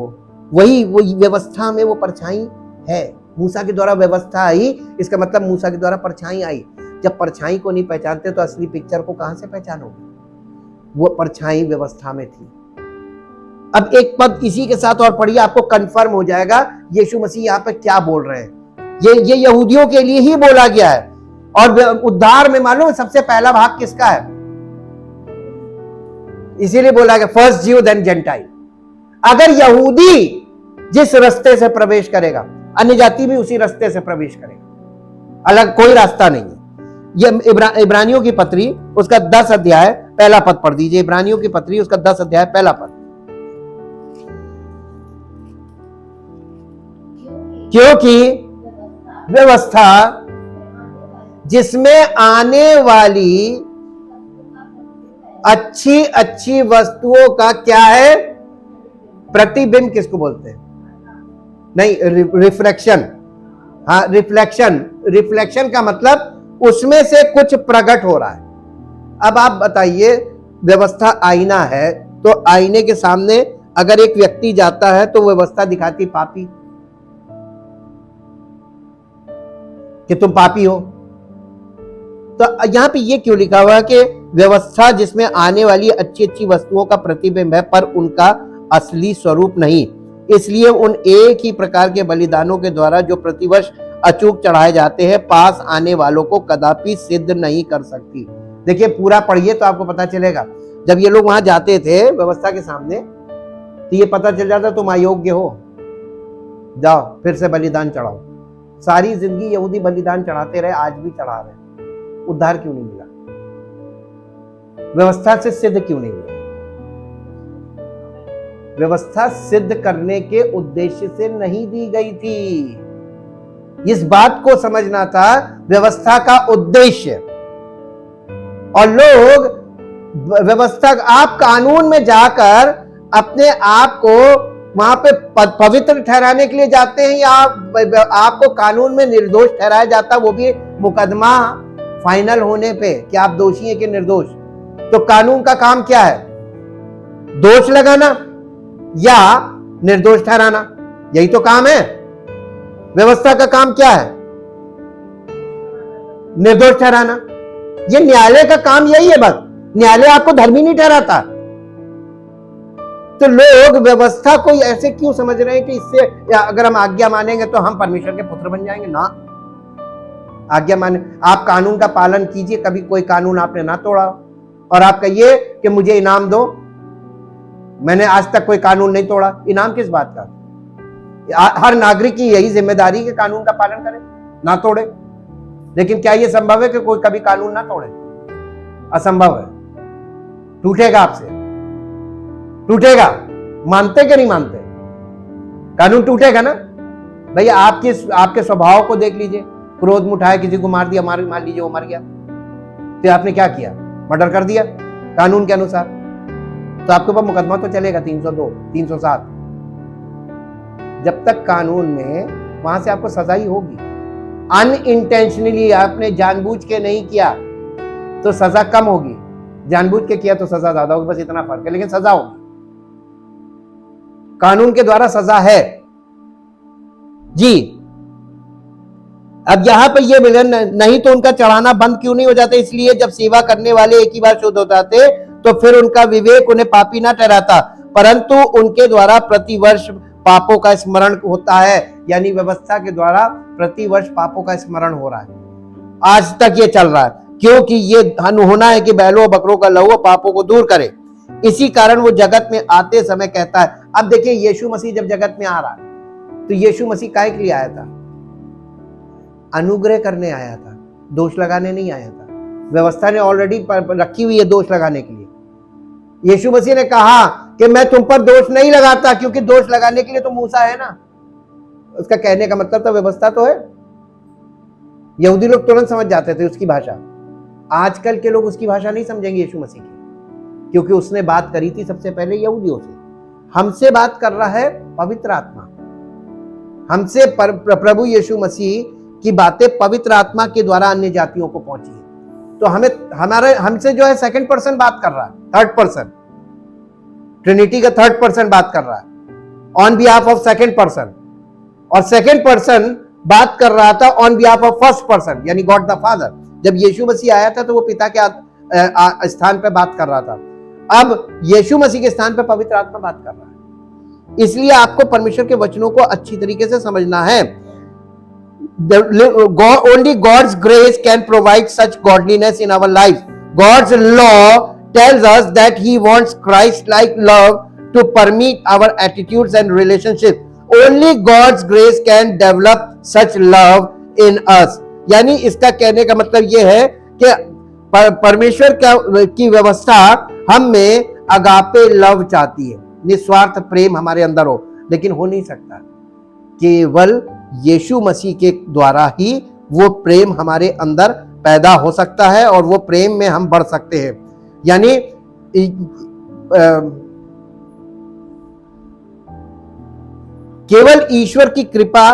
वही व्यवस्था में वो परछाई है। मूसा के द्वारा व्यवस्था आई, इसका मतलब मूसा के द्वारा परछाई आई। जब परछाई को नहीं पहचानते तो असली पिक्चर को कहां से पहचानोगे? वो परछाई व्यवस्था में थी। अब एक पद इसी के साथ और पढ़िए, आपको कंफर्म हो जाएगा यीशु मसीह यहाँ पे क्या बोल रहे हैं। ये यहूदियों के लिए ही बोला गया है। और उद्धार में मालूम सबसे पहला भाग किसका है? इसीलिए बोला गया फर्स्ट ज्यू देन जेंटाइल। अगर यहूदी जिस रास्ते से प्रवेश करेगा, अन्य जाति भी उसी रास्ते से प्रवेश करेगा, अलग कोई रास्ता नहीं है। ये इब्रानियों की पत्री उसका 10 अध्याय पहला पद पढ़ दीजिए। इब्रानियों की पत्री उसका 10 अध्याय पहला पद। क्योंकि व्यवस्था जिसमें आने वाली अच्छी अच्छी वस्तुओं का क्या है? प्रतिबिंब किसको बोलते हैं? नहीं, रिफ्लेक्शन। हाँ, रिफ्लेक्शन का मतलब उसमें से कुछ प्रकट हो रहा है। अब आप बताइए, व्यवस्था आईना है, तो आईने के सामने अगर एक व्यक्ति जाता है तो व्यवस्था दिखाती पापी, कि तुम पापी हो। तो यहां पे ये क्यों लिखा हुआ है कि व्यवस्था जिसमें आने वाली अच्छी अच्छी वस्तुओं का प्रतिबिंब है पर उनका असली स्वरूप नहीं, इसलिए उन एक ही प्रकार के बलिदानों के द्वारा जो प्रतिवर्ष अचूक चढ़ाए जाते हैं पास आने वालों को कदापि सिद्ध नहीं कर सकती। देखिए पूरा पढ़िए तो आपको पता चलेगा। जब ये लोग वहां जाते थे व्यवस्था के सामने तो ये पता चल जाता तुम अयोग्य हो, जाओ फिर से बलिदान चढ़ाओ। सारी जिंदगी यहूदी बलिदान चढ़ाते रहे, आज भी चढ़ा रहे। उद्धार क्यों नहीं मिला? व्यवस्था से सिद्ध क्यों नहीं हुआ? व्यवस्था सिद्ध करने के उद्देश्य से नहीं दी गई थी। इस बात को समझना था व्यवस्था का उद्देश्य। और लोग व्यवस्था, आप कानून में जाकर अपने आप को वहां पे पवित्र ठहराने के लिए जाते हैं, या आपको कानून में निर्दोष ठहराया जाता, वो भी मुकदमा फाइनल होने पे कि आप दोषी हैं कि निर्दोष। तो कानून का काम क्या है? दोष लगाना या निर्दोष ठहराना, यही तो काम है। व्यवस्था का काम क्या है? निर्दोष ठहराना। ये न्यायालय का काम यही है बस। न्यायालय आपको धर्मी नहीं ठहराता। तो लोग व्यवस्था को ऐसे क्यों समझ रहे हैं कि इससे अगर हम आज्ञा मानेंगे तो हम परमेश्वर के पुत्र बन जाएंगे? ना, आज्ञा माने, आप कानून का पालन कीजिए। कभी कोई कानून आपने ना तोड़ा और आप कहिए कि मुझे इनाम दो, मैंने आज तक कोई कानून नहीं तोड़ा। इनाम किस बात का? हर नागरिक की यही जिम्मेदारी कि कानून का पालन करे, ना तोड़े। लेकिन क्या यह संभव है कि कोई कभी कानून ना तोड़े? असंभव है। टूटेगा आपसे, टूटेगा। मानते कि नहीं मानते? कानून टूटेगा ना भैया। आपके स्वभाव को देख लीजिए। क्रोध में उठाया, किसी को मार दिया, मार लीजिए वो मर गया, तो आपने क्या किया? मर्डर कर दिया कानून के अनुसार। तो आपके ऊपर मुकदमा तो चलेगा 302, 307। जब तक कानून में, वहां से आपको सजा ही होगी। अनइंटेंशनली आपने जानबूझ के नहीं किया तो सजा कम होगी, जानबूझ के किया तो सजा ज्यादा होगी। बस इतना फर्क है, लेकिन सजा होगी। कानून के द्वारा सजा है जी। अब यहां पर ये मिलन नहीं तो उनका चढ़ाना बंद क्यों नहीं हो जाता? इसलिए जब सेवा करने वाले एक ही बार शुद्ध हो जाते तो फिर उनका विवेक उन्हें पापी ना ठहराता, परंतु उनके द्वारा प्रतिवर्ष पापों का स्मरण होता है। यानी व्यवस्था के द्वारा प्रतिवर्ष पापों का स्मरण हो रहा है। आज तक ये चल रहा है, क्योंकि ये होना है कि बैलों बकरों का लहू पापों को दूर करे। इसी कारण वो जगत में आते समय कहता है। अब देखिए, यीशु मसीह जब जगत में आ रहा है तो यीशु मसीह काहे के लिए आया था? अनुग्रह करने आया था, दोष लगाने नहीं आया था। व्यवस्था ने ऑलरेडी रखी हुई है दोष लगाने के लिए। यीशु मसीह ने कहा कि मैं तुम पर दोष नहीं लगाता, क्योंकि दोष लगाने के लिए तो मूसा है ना। उसका कहने का मतलब तो व्यवस्था तो है। यहूदी लोग तुरंत समझ जाते थे उसकी भाषा। आजकल के लोग उसकी भाषा नहीं समझेंगे यीशु मसीह की, क्योंकि उसने बात करी थी सबसे पहले यहूदियों से। हमसे बात कर रहा है पवित्र आत्मा। हमसे प्रभु यीशु मसीह की बातें पवित्र आत्मा के द्वारा अन्य जातियों को पहुंची है। तो हमसे जो है सेकंड पर्सन बात कर रहा है, थर्ड पर्सन, ट्रिनिटी का थर्ड पर्सन बात कर रहा है on behalf of second person, और सेकंड पर्सन बात कर रहा था on behalf of first person, यानी गॉड द फादर। जब यीशु मसीह आया था तो वो पिता के स्थान पे बात कर रहा था। अब यीशु मसीह के स्थान पे पवित्र आत्मा बात कर रहा है। इसलिए आपको परमेश्वर के वचनों को अच्छी तरीके से समझना है। Only God's grace can provide such godliness in our life. God's law tells us that He wants Christ-like love to permeate our attitudes and relationships. Only God's grace can develop such love in us. यानी इसका कहने का मतलब यह है कि परमेश्वर की व्यवस्था हम में अगापे लव चाहती है, निस्वार्थ प्रेम हमारे अंदर हो, लेकिन हो नहीं सकता। केवल यीशु मसीह के द्वारा ही वो प्रेम हमारे अंदर पैदा हो सकता है और वो प्रेम में हम बढ़ सकते हैं। यानी केवल ईश्वर की कृपा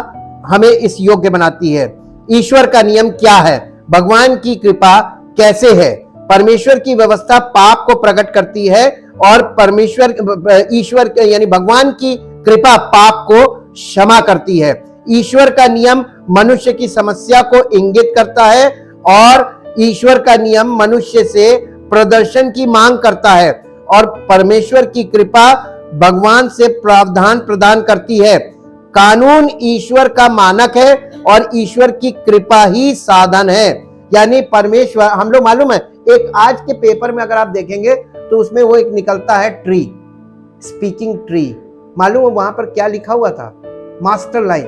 हमें इस योग्य बनाती है। ईश्वर का नियम क्या है? भगवान की कृपा कैसे है? परमेश्वर की व्यवस्था पाप को प्रकट करती है और ईश्वर यानी भगवान की कृपा पाप को क्षमा करती है। ईश्वर का नियम मनुष्य की समस्या को इंगित करता है और ईश्वर का नियम मनुष्य से प्रदर्शन की मांग करता है, और परमेश्वर की कृपा भगवान से प्रावधान प्रदान करती है। कानून ईश्वर का मानक है और ईश्वर की कृपा ही साधन है। यानी परमेश्वर, हम लोग मालूम है, एक आज के पेपर में अगर आप देखेंगे तो उसमें वो एक निकलता है ट्री, स्पीकिंग ट्री। मालूम है वहां पर क्या लिखा हुआ था? Master line.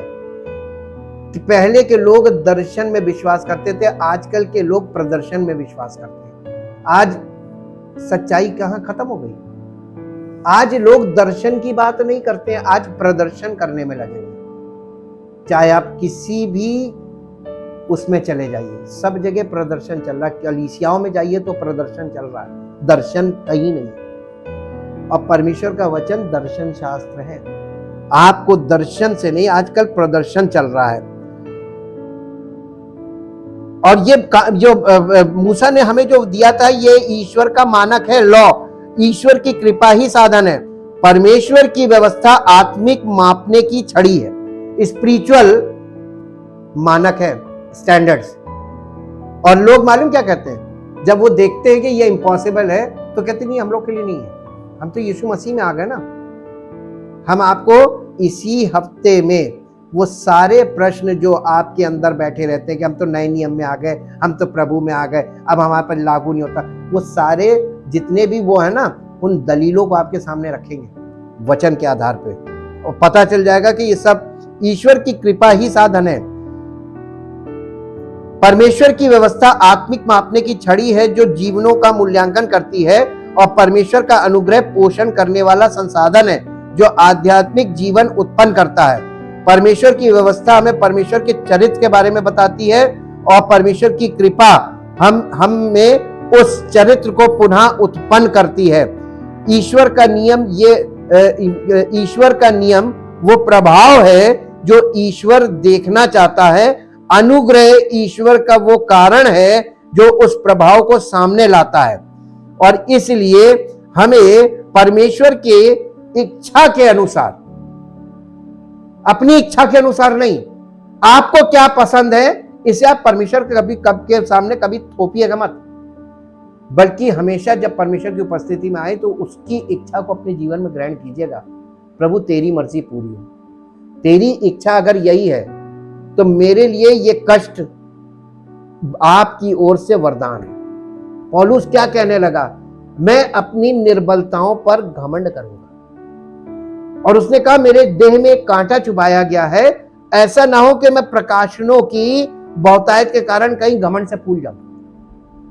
पहले के लोग दर्शन में विश्वास करते थे, आजकल के लोग प्रदर्शन में विश्वास करते हैं। आज सच्चाई कहां खत्म हो गई? आज लोग दर्शन की बात नहीं करते हैं, आज प्रदर्शन करने में लगे हैं। चाहे आप किसी भी उसमें चले जाइए, सब जगह प्रदर्शन चल रहा है। कलीसियाओं में जाइए तो प्रदर्शन चल रहा है, दर्शन कहीं नहीं। और परमेश्वर का वचन दर्शन शास्त्र है। आपको दर्शन से नहीं, आजकल प्रदर्शन चल रहा है। और ये जो मूसा ने हमें जो दिया था, ये ईश्वर का मानक है, लॉ। ईश्वर की कृपा ही साधन है। परमेश्वर की व्यवस्था आत्मिक मापने की छड़ी है, स्पिरिचुअल मानक है, स्टैंडर्ड्स। और लोग मालूम क्या कहते हैं? जब वो देखते हैं कि ये इम्पॉसिबल है तो कहते नहीं, हम लोग के लिए नहीं है, हम तो यीशु मसीह में आ गए ना। हम आपको इसी हफ्ते में वो सारे प्रश्न जो आपके अंदर बैठे रहते हैं कि हम तो नए नियम में आ गए, हम तो प्रभु में आ गए, अब हमारे पर लागू नहीं होता, वो सारे जितने भी वो है ना, उन दलीलों को आपके सामने रखेंगे वचन के आधार पे, और पता चल जाएगा कि ये सब ईश्वर की कृपा ही साधन है। परमेश्वर की व्यवस्था आत्मिक मापने की छड़ी है जो जीवनों का मूल्यांकन करती है, और परमेश्वर का अनुग्रह पोषण करने वाला संसाधन है जो आध्यात्मिक जीवन उत्पन्न करता है। परमेश्वर की व्यवस्था हमें परमेश्वर के चरित्र के बारे में बताती है, और परमेश्वर की कृपा हम में उस चरित्र को पुनः उत्पन्न करती है। ईश्वर का नियम वो प्रभाव है जो ईश्वर देखना चाहता है। अनुग्रह ईश्वर का वो कारण है जो उस प्रभाव को सामने लाता है। और इसलिए हमें परमेश्वर के इच्छा के अनुसार, अपनी इच्छा के अनुसार नहीं, आपको क्या पसंद है इसे आप परमेश्वर के सामने कभी थोपिएगा मत, बल्कि हमेशा जब परमेश्वर की उपस्थिति में आए तो उसकी इच्छा को अपने जीवन में ग्रहण कीजिएगा। प्रभु तेरी मर्जी पूरी हो, तेरी इच्छा अगर यही है तो मेरे लिए ये कष्ट आपकी ओर से वरदान है। पौलुस क्या कहने लगा? मैं अपनी निर्बलताओं पर घमंड करूंगा, और उसने कहा मेरे देह में एक कांटा चुभाया गया है, ऐसा ना हो कि मैं प्रकाशनों की बहुतायत के कारण कहीं घमंड से फूल जाऊं।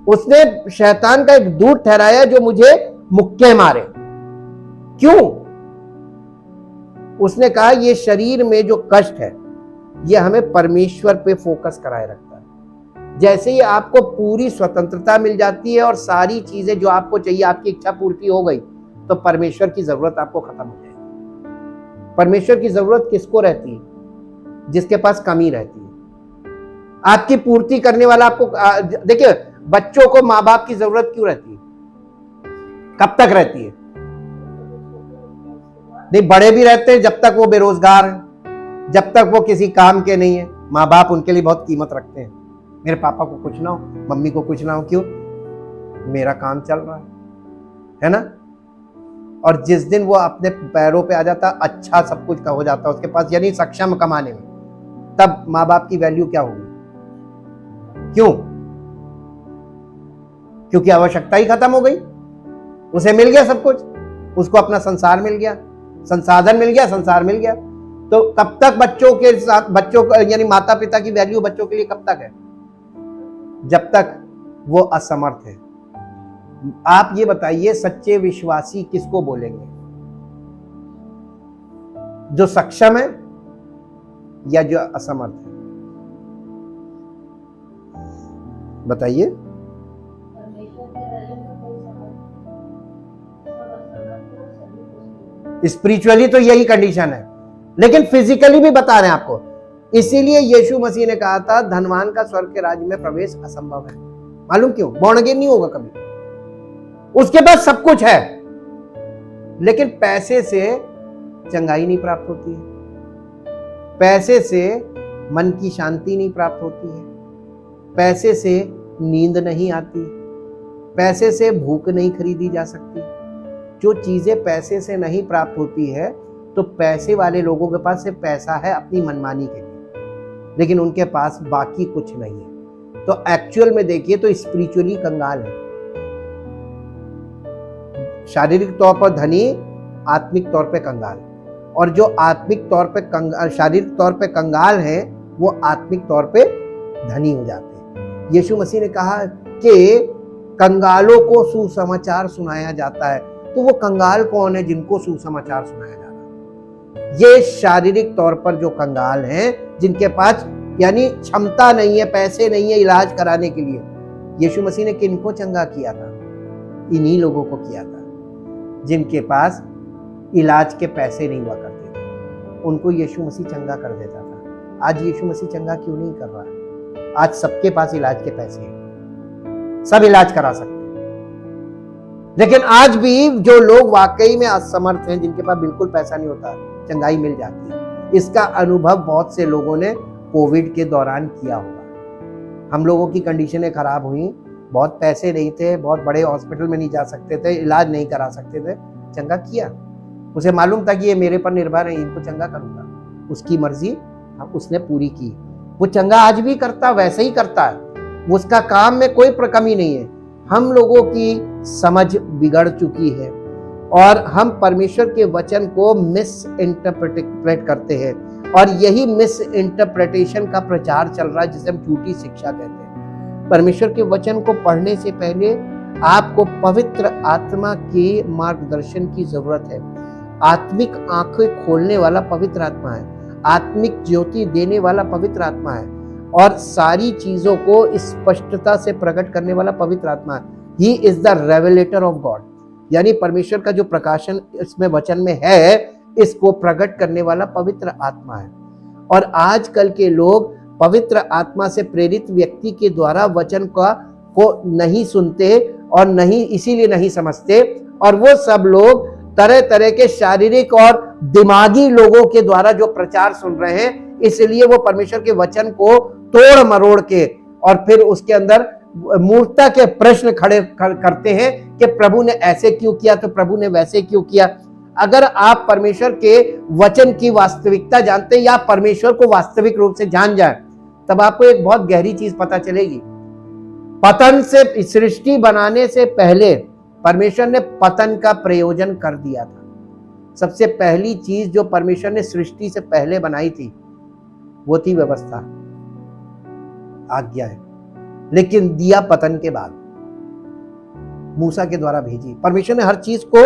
उसने शैतान का एक दूत ठहराया जो मुझे मुक्के मारे। क्यों? उसने कहा ये शरीर में जो कष्ट है ये हमें परमेश्वर पे फोकस कराए रखता है। जैसे ही आपको पूरी स्वतंत्रता मिल जाती है और सारी चीजें जो आपको चाहिए, आपकी इच्छा पूर्ति हो गई, तो परमेश्वर की जरूरत आपको खत्म हो जाएगी। परमेश्वर की जरूरत किसको रहती है? जिसके पास कमी रहती है। आपकी पूर्ति करने वाला आपको, देखिए बच्चों को माँ बाप की जरूरत क्यों रहती है? कब तक रहती है? नहीं, बड़े भी रहते हैं जब तक वो बेरोजगार हैं, जब तक वो किसी काम के नहीं है। माँ बाप उनके लिए बहुत कीमत रखते हैं। मेरे पापा को कुछ ना हो, मम्मी को कुछ ना हो, क्यों? मेरा काम चल रहा है ना। और जिस दिन वो अपने पैरों पे आ जाता, अच्छा सब कुछ का हो जाता उसके पास, यानी सक्षम कमाने में, तब माँ बाप की वैल्यू क्या होगी? क्यों? क्योंकि आवश्यकता ही खत्म हो गई। उसे मिल गया सब कुछ, उसको अपना संसार मिल गया, संसाधन मिल गया, संसार मिल गया। तो कब तक बच्चों के साथ, बच्चों यानी माता पिता की वैल्यू बच्चों के लिए कब तक है? जब तक वो असमर्थ है। आप ये बताइए, सच्चे विश्वासी किसको बोलेंगे? जो सक्षम है या जो असमर्थ है? बताइए। स्पिरिचुअली तो यही कंडीशन है, लेकिन फिजिकली भी बता रहे हैं आपको। इसीलिए यीशु मसीह ने कहा था, धनवान का स्वर्ग के राज्य में प्रवेश असंभव है। मालूम क्यों? बॉर्न अगेन नहीं होगा कभी। उसके पास सब कुछ है, लेकिन पैसे से चंगाई नहीं प्राप्त होती है, पैसे से मन की शांति नहीं प्राप्त होती है, पैसे से नींद नहीं आती, पैसे से भूख नहीं खरीदी जा सकती। जो चीजें पैसे से नहीं प्राप्त होती है, तो पैसे वाले लोगों के पास सिर्फ पैसा है अपनी मनमानी के लिए, लेकिन उनके पास बाकी कुछ नहीं है। तो एक्चुअल में देखिए तो स्पिरिचुअली कंगाल है। शारीरिक तौर पर धनी, आत्मिक तौर पे कंगाल। और जो आत्मिक तौर पे कंगाल, शारीरिक तौर पे कंगाल है, वो आत्मिक तौर पे धनी हो जाते हैं। यीशु मसीह ने कहा कि कंगालों को सुसमाचार सुनाया जाता है। तो वो कंगाल कौन है जिनको सुसमाचार सुनाया जा रहा है? ये शारीरिक तौर पर जो कंगाल हैं, जिनके पास यानी क्षमता नहीं है, पैसे नहीं है इलाज कराने के लिए। यीशु मसीह ने किनको चंगा किया था? इन्हीं लोगों को किया था जिनके पास इलाज के पैसे नहीं हुआ करते थे। उनको यीशु मसीह चंगा कर देता था। आज यीशु मसीह चंगा क्यों नहीं कर रहा है? आज सबके पास इलाज के पैसे हैं, सब इलाज करा सकते हैं, लेकिन आज भी जो लोग वाकई में असमर्थ हैं, जिनके पास बिल्कुल पैसा नहीं होता, चंगाई मिल जाती है। इसका अनुभव बहुत से लोगों ने कोविड के दौरान किया होगा। हम लोगों की कंडीशनें खराब हुई, बहुत पैसे नहीं थे, बहुत बड़े हॉस्पिटल में नहीं जा सकते थे, इलाज नहीं करा सकते थे, चंगा किया। उसे मालूम था कि ये मेरे पर निर्भर है, इनको चंगा करूंगा। उसकी मर्जी उसने पूरी की। वो चंगा आज भी करता, वैसे ही करता है। उसका काम में कोई कमी नहीं है। हम लोगों की समझ बिगड़ चुकी है और हम परमेश्वर के वचन को मिस इंटरप्रेट करते हैं, और यही मिस इंटरप्रिटेशन का प्रचार चल रहा है, जिसे हम झूठी शिक्षा कहते हैं। परमेश्वर के वचन को पढ़ने से पहले आपको पवित्र आत्मा के मार्गदर्शन की जरूरत है। आत्मिक आंखें खोलने वाला पवित्र आत्मा है, आत्मिक ज्योति देने वाला पवित्र आत्मा है, और सारी चीजों को स्पष्टता से प्रकट करने वाला पवित्र आत्मा है। He is the revelator of God, यानी परमेश्वर का जो प्रकाशन इसमें वचन में है, इसको प्रकट करने वाला पवित्र आत्मा है। और आजकल के लोग पवित्र आत्मा से प्रेरित व्यक्ति के द्वारा वचन को नहीं सुनते और नहीं, इसीलिए नहीं समझते, और वो सब लोग तरह तरह के शारीरिक और दिमागी लोगों के द्वारा जो प्रचार सुन रहे हैं, इसलिए वो परमेश्वर के वचन को तोड़ मरोड़ के और फिर उसके अंदर मूर्खता के प्रश्न खड़े करते हैं कि प्रभु ने ऐसे क्यों किया, तो प्रभु ने वैसे क्यों किया। अगर आप परमेश्वर के वचन की वास्तविकता जानते हैं या परमेश्वर को वास्तविक रूप से जान जाए, तब आपको एक बहुत गहरी चीज पता चलेगी। पतन से, सृष्टि बनाने से पहले परमेश्वर ने पतन का प्रयोजन कर दिया था। सबसे पहली चीज जो परमेश्वर ने सृष्टि से पहले बनाई थी, वो थी व्यवस्था, आज्ञा है, लेकिन दिया पतन के बाद, मूसा के द्वारा भेजी। परमेश्वर ने हर चीज को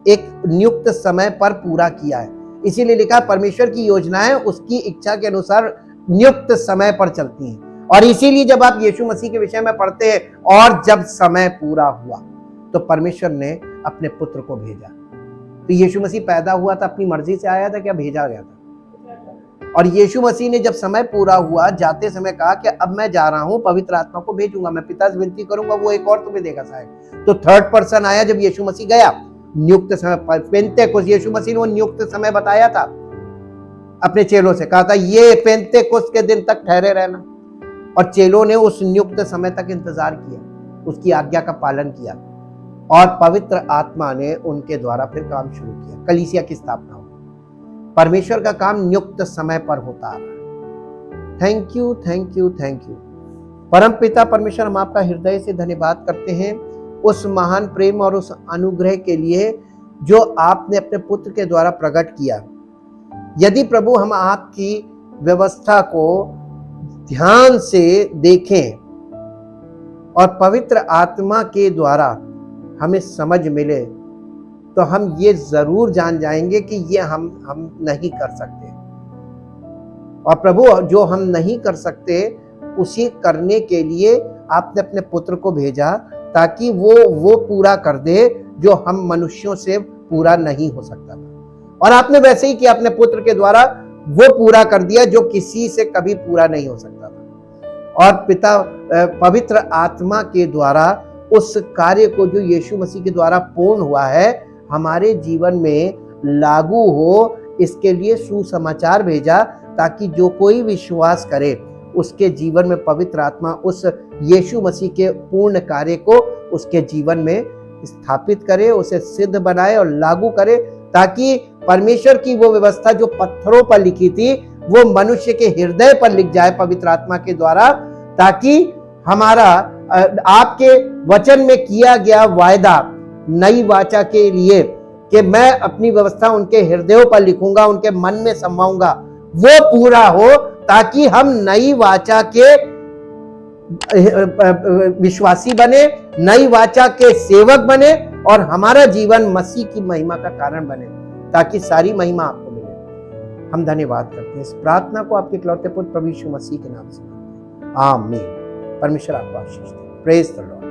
एक नियुक्त समय पर पूरा किया है। इसीलिए लिखा, परमेश्वर की योजनाएं उसकी इच्छा के अनुसार नियुक्त समय पर चलती हैं। और इसीलिए जब आप यीशु मसीह के विषय में पढ़ते हैं, और जब समय पूरा हुआ तो परमेश्वर ने अपने पुत्र को भेजा। तो यीशु मसीह पैदा हुआ था अपनी मर्जी से आया था, क्या भेजा गया था? और यीशु मसीह ने जब समय पूरा हुआ जाते समय कहा कि अब मैं जा रहा हूं, पवित्र आत्मा को भेजूंगा, मैं पिता से विनती करूंगा, वो एक और तुम्हें देगा शायद। तो थर्ड पर्सन आया जब यीशु मसीह गया नियुक्त समय पर। पेंतेकोस्त यीशु मसीह ने वो नियुक्त समय बताया था, अपने चेलों से कहा था ये पेंतेकोस्त के दिन तक ठहरे रहना, और चेलों ने उस नियुक्त समय तक इंतजार किया, उसकी आज्ञा का पालन किया, और पवित्र आत्मा ने उनके द्वारा फिर काम शुरू किया, कलीसिया की स्थापना हुई। परमेश्वर का काम नियुक्त समय पर होता है। Thank you, thank you, thank you. परम पिता परमेश्वर, हम आपका हृदय से धन्यवाद करते हैं उस महान प्रेम और उस अनुग्रह के लिए जो आपने अपने पुत्र के द्वारा प्रकट किया। यदि प्रभु हम आपकी व्यवस्था को ध्यान से देखें और पवित्र आत्मा के द्वारा हमें समझ मिले, तो हम ये जरूर जान जाएंगे कि ये हम नहीं कर सकते। और प्रभु जो हम नहीं कर सकते उसी करने के लिए आपने अपने पुत्र को भेजा, ताकि वो पूरा कर दे जो हम मनुष्यों से पूरा नहीं हो सकता था। और आपने वैसे ही किया, अपने पुत्र के द्वारा वो पूरा कर दिया जो किसी से कभी पूरा नहीं हो सकता था। और पिता पवित्र आत्मा के द्वारा उस कार्य को जो यीशु मसीह के द्वारा पूर्ण हुआ है हमारे जीवन में लागू हो, इसके लिए सुसमाचार भेजा, ताकि जो कोई विश्वास करे उसके जीवन में पवित्र आत्मा उस यीशु मसीह के पूर्ण कार्य को उसके जीवन में स्थापित करे, उसे सिद्ध बनाए और लागू करे, ताकि परमेश्वर की वो व्यवस्था जो पत्थरों पर लिखी थी वो मनुष्य के हृदय पर लिख जाए पवित्र आत्मा के द्वारा, ताकि हमारा आपके वचन में किया गया वायदा नई वाचा के लिए कि मैं अपनी व्यवस्था उनके हृदयों पर लिखूंगा, उनके मन में समाऊंगा, वो पूरा हो, ताकि हम नई वाचा के विश्वासी बने, नई वाचा के सेवक बने, और हमारा जीवन मसीह की महिमा का कारण बने, ताकि सारी महिमा आपको मिले। हम धन्यवाद करते हैं। इस प्रार्थना को आपके इकलौते पुत्र प्रभु यीशु मसीह के नाम से। आमीन। परमेश्वर आपको आशीष दे। Praise the Lord.